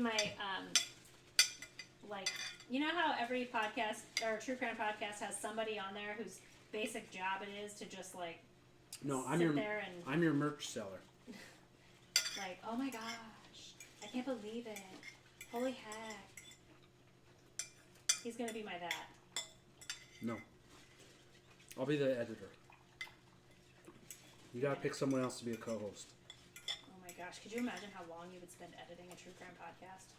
be my, like, you know how every podcast or true crime podcast has somebody on there whose basic job it is to just like no, I'm your merch seller. Like, oh my gosh, I can't believe it. Holy heck. He's gonna be my that. No. I'll be the editor. You gotta pick someone else to be a co-host. Oh my gosh, could you imagine how long you would spend editing a true crime podcast?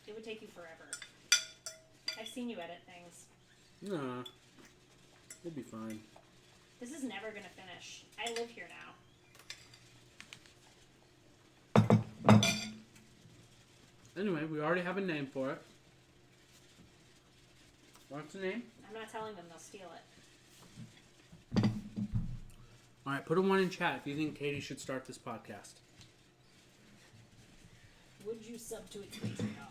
It would take you forever. I've seen you edit things. Nah. It'll be fine. This is never gonna finish. I live here now. Anyway, we already have a name for it. What's the name? I'm not telling them, they'll steal it. Alright, put a 1 in chat if you think Katie should start this podcast. Would you sub to its Patreon?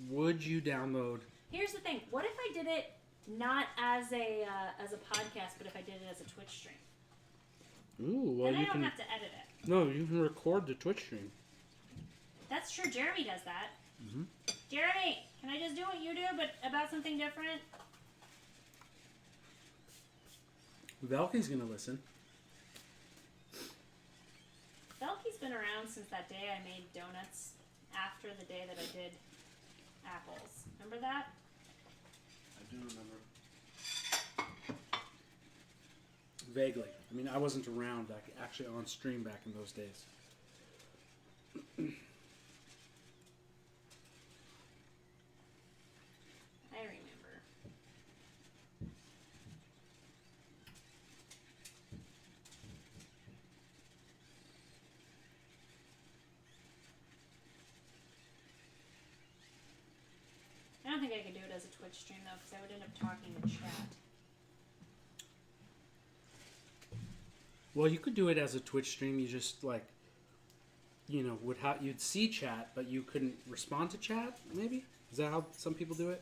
Would you download? Here's the thing. What if I did it not as a podcast, but if I did it as a Twitch stream? Ooh, well, then you I don't can. have to edit it. No, you can record the Twitch stream. That's true. Jeremy does that. Mm-hmm. Jeremy, can I just do what you do, but about something different? Velky's gonna listen. Velky's been around since that day I made donuts after the day that I did apples. Remember that? I do remember. Vaguely. I mean, I wasn't around actually on stream back in those days. I remember. I don't think I could do it as a Twitch stream though, because I would end up talking to chat. Well, you could do it as a Twitch stream. You just you'd see chat, but you couldn't respond to chat. Maybe is that how some people do it?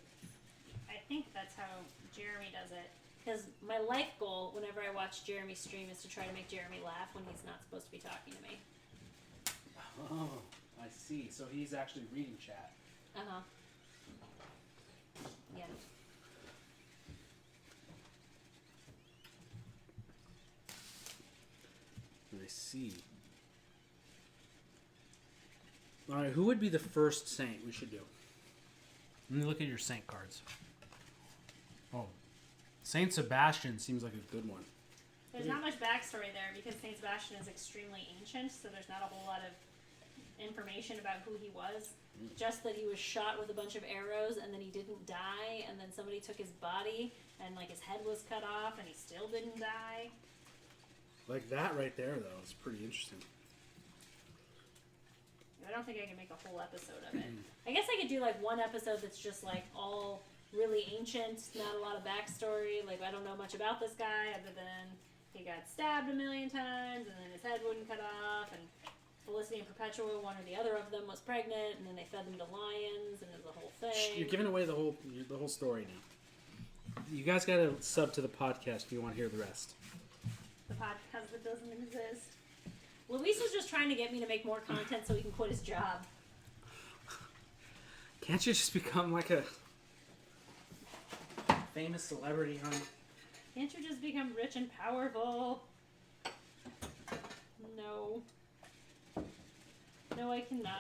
I think that's how Jeremy does it. Because my life goal, whenever I watch Jeremy stream, is to try to make Jeremy laugh when he's not supposed to be talking to me. Oh, I see. So he's actually reading chat. Uh-huh. Yeah. I see. Alright, who would be the first saint we should do? Let me look at your saint cards. Oh. Saint Sebastian seems like a good one. There's not much backstory there because Saint Sebastian is extremely ancient, so there's not a whole lot of information about who he was. Just that he was shot with a bunch of arrows and then he didn't die, and then somebody took his body and like his head was cut off and he still didn't die. Like that right there, though, is pretty interesting. I don't think I can make a whole episode of it. I guess I could do like one episode that's just like all really ancient, not a lot of backstory. Like I don't know much about this guy other than he got stabbed a million times and then his head wouldn't cut off, and Felicity and Perpetua, one or the other of them was pregnant, and then they fed them to lions, and it was a whole thing. You're giving away the whole story now. You guys gotta sub to the podcast if you want to hear the rest. The podcast that doesn't exist. Luis was just trying to get me to make more content so he can quit his job. Can't you just become like a famous celebrity, honey? Can't you just become rich and powerful? No. No, I cannot.